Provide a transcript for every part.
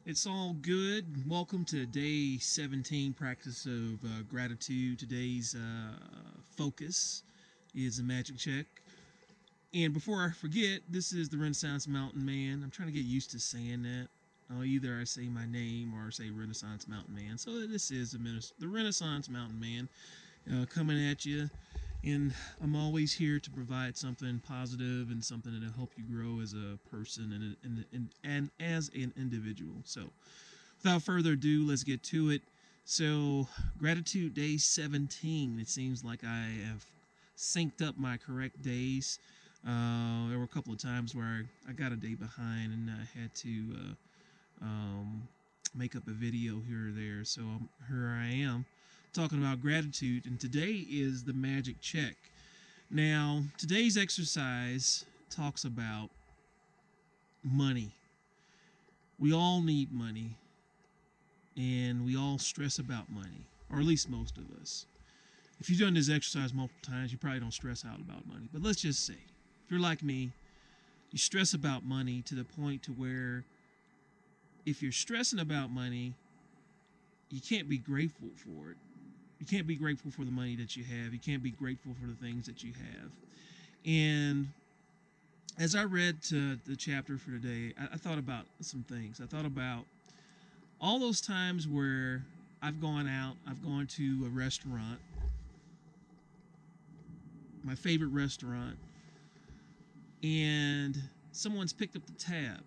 It's all good. Welcome to day 17 practice of gratitude. Today's focus is a magic check. And before I forget, this is the Renaissance Mountain Man. I'm trying to get used to saying that. Either I say my name or I say Renaissance Mountain Man. So this is the Renaissance Mountain Man coming at you. And I'm always here to provide something positive and something that'll help you grow as a person and as an individual. So without further ado, let's get to it. So, gratitude day 17. It seems like I have synced up my correct days. There were a couple of times where I got a day behind and I had to make up a video here or there. So, here I am talking about gratitude. And today is the magic check. Now, today's exercise talks about money. We all need money and we all stress about money, or at least most of us. If you've done this exercise multiple times, you probably don't stress out about money. But let's just say, if you're like me, you stress about money to the point to where if you're stressing about money, you can't be grateful for it. You can't be grateful for the money that you have. You can't be grateful for the things that you have. And as I read the chapter for today, I thought about some things. I thought about all those times where I've gone to a restaurant, my favorite restaurant, and someone's picked up the tab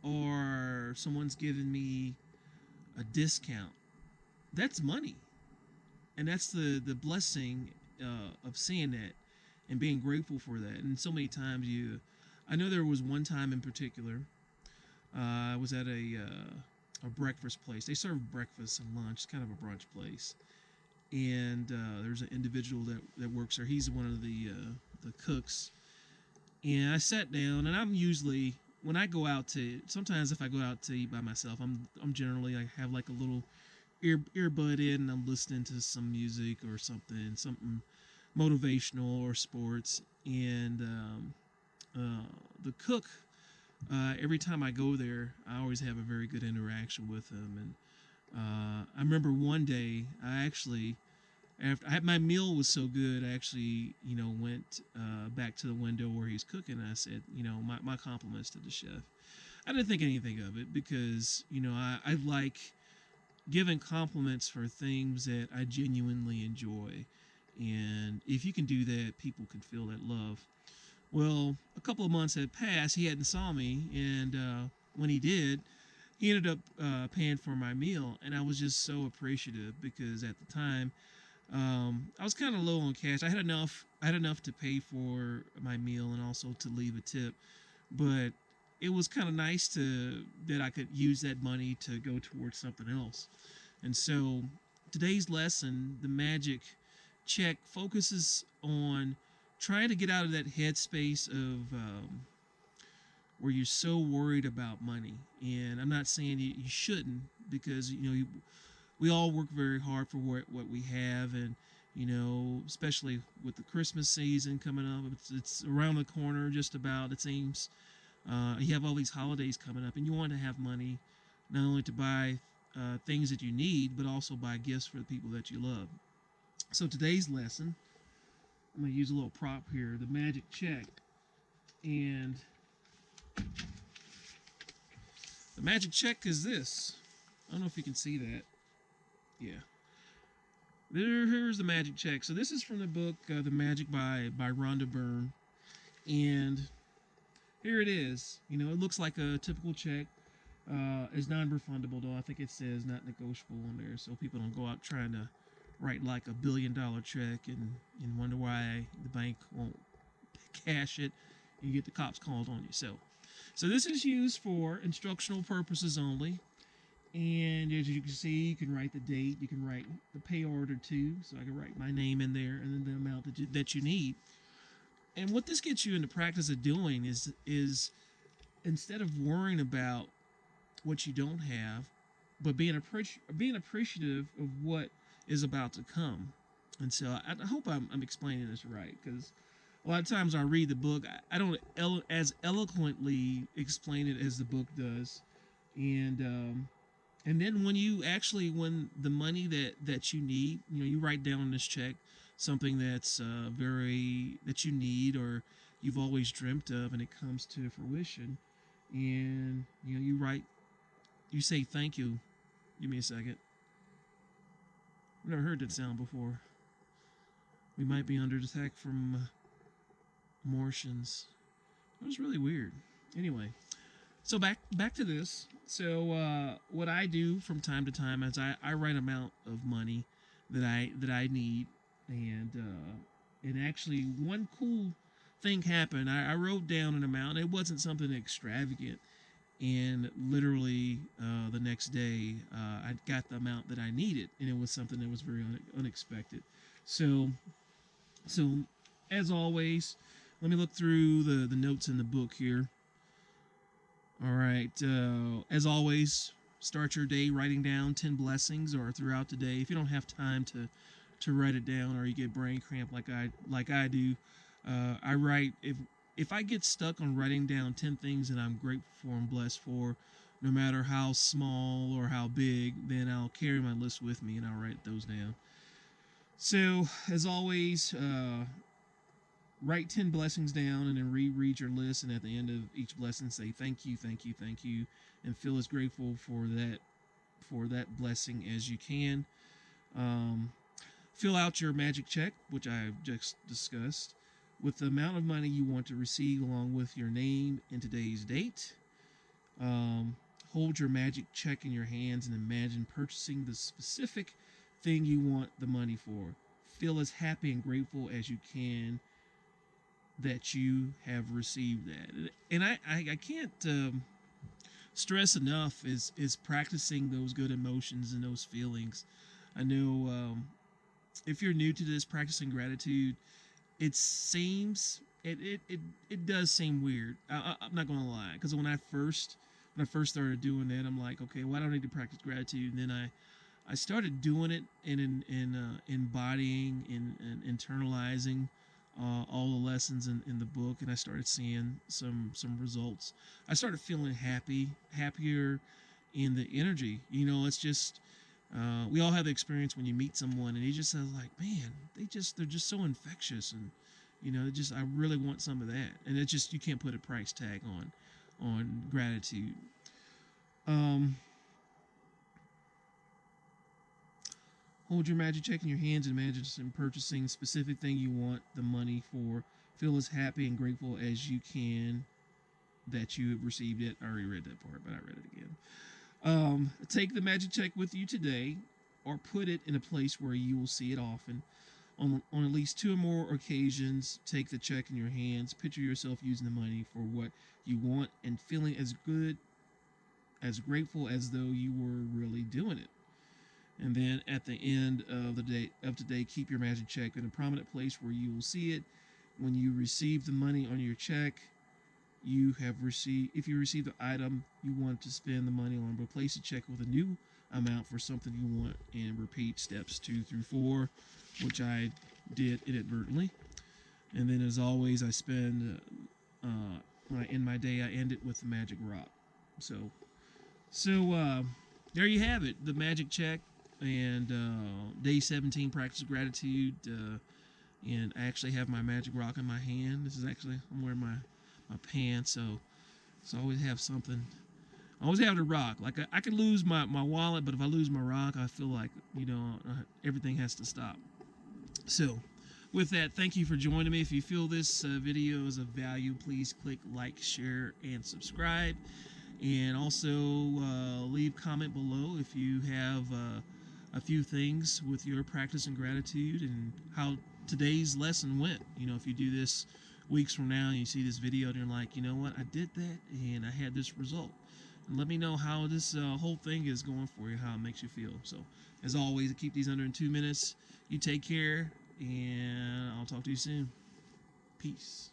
or someone's given me a discount. That's money. And that's the blessing of seeing that and being grateful for that. And so many times I know there was one time in particular, I was at a breakfast place. They serve breakfast and lunch, kind of a brunch place. And there's an individual that works there. He's one of the cooks. And I sat down, and I'm usually when I go out to sometimes if I go out to eat by myself, I'm generally I have like a little earbud in and I'm listening to some music or something motivational or sports. And the cook, every time I go there, I always have a very good interaction with him. And I remember one day I actually after my meal was so good, I actually went back to the window where he's cooking. And I said, my compliments to the chef. I didn't think anything of it because I like giving compliments for things that I genuinely enjoy. And if you can do that, people can feel that love. Well, a couple of months had passed. He hadn't saw me, and when he did, he ended up paying for my meal, and I was just so appreciative because at the time, I was kind of low on cash. I had enough. I had enough to pay for my meal and also to leave a tip, but it was kind of nice to that I could use that money to go towards something else. And so today's lesson, the magic check, focuses on trying to get out of that headspace of where you're so worried about money. And I'm not saying you shouldn't because we all work very hard for what we have, and especially with the Christmas season coming up, it's around the corner just about. It seems you have all these holidays coming up, and you want to have money not only to buy things that you need, but also buy gifts for the people that you love. So today's lesson, I'm going to use a little prop here, the magic check. And the magic check is this. I don't know if you can see that. Yeah. Here's the magic check. So this is from the book The Magic by Rhonda Byrne. And here it is. It looks like a typical check. It's non-refundable, though. I think it says not negotiable on there, so people don't go out trying to write like $1 billion check and wonder why the bank won't cash it and you get the cops called on you. So this is used for instructional purposes only. And as you can see, you can write the date, you can write the pay order too. So I can write my name in there and then the amount that you need. And what this gets you into practice of doing is instead of worrying about what you don't have, but being appreciative of what is about to come. And so I hope I'm explaining this right, because a lot of times I read the book, I don't as eloquently explain it as the book does. And And then when the money that you need, you write down on this check something that's very that you need or you've always dreamt of, and it comes to fruition, and you say thank you. Give me a second. I've never heard that sound before. We might be under attack from Martians. It was really weird. Anyway, so back to this. So what I do from time to time is I write an amount of money that I need, and actually one cool thing happened. I wrote down an amount. It wasn't something extravagant, and literally the next day I got the amount that I needed, and it was something that was very unexpected. So so as always, let me look through the notes in the book here. All right. As always, start your day writing down 10 blessings or throughout the day. If you don't have time to write it down or you get brain cramp like I do, I write if I get stuck on writing down 10 things that I'm grateful for and blessed for, no matter how small or how big, then I'll carry my list with me and I'll write those down. So, as always, write 10 blessings down and then reread your list, and at the end of each blessing say thank you, thank you, thank you, and feel as grateful for that blessing as you can. um, Fill out your magic check, which I've just discussed, with the amount of money you want to receive along with your name and today's date. um, Hold your magic check in your hands and imagine purchasing the specific thing you want the money for. Feel as happy and grateful as you can that you have received that. And I can't stress enough is practicing those good emotions and those feelings. I know if you're new to this, practicing gratitude, it does seem weird. I'm not gonna lie, because when I first started doing that, I'm like, okay, well, I don't need to practice gratitude. And then I started doing it and embodying and internalizing all the lessons in the book, and I started seeing some results. I started feeling happier in the energy. It's just we all have the experience when you meet someone and you just sound like, man, they're just so infectious, and I really want some of that, and it's just you can't put a price tag on gratitude. Um, Hold your magic check in your hands and imagine purchasing a specific thing you want the money for. Feel as happy and grateful as you can that you have received it. I already read that part, but I read it again. Take the magic check with you today, or put it in a place where you will see it often. On at least two or more occasions, take the check in your hands. Picture yourself using the money for what you want and feeling as grateful as though you were really doing it. And then at the end of today, keep your magic check in a prominent place where you will see it. When you receive the money on your check, if you receive the item you want to spend the money on, replace the check with a new amount for something you want, and repeat steps 2 through 4, which I did inadvertently. And then, as always, I spend when I end my day, I end it with the magic rock. So there you have it, the magic check, and day 17, practice gratitude. And I actually have my magic rock in my hand. I'm wearing my pants, so I always have something. I always have the rock. Like I could lose my wallet, but if I lose my rock, I feel like everything has to stop. So, with that, thank you for joining me. If you feel this video is of value, please click like, share, and subscribe. And also leave comment below if you have a few things with your practice and gratitude and how today's lesson went. If you do this weeks from now and you see this video and you're like, you know what, I did that and I had this result. And let me know how this whole thing is going for you, how it makes you feel. So, as always, keep these under 2 minutes. You take care, and I'll talk to you soon. Peace.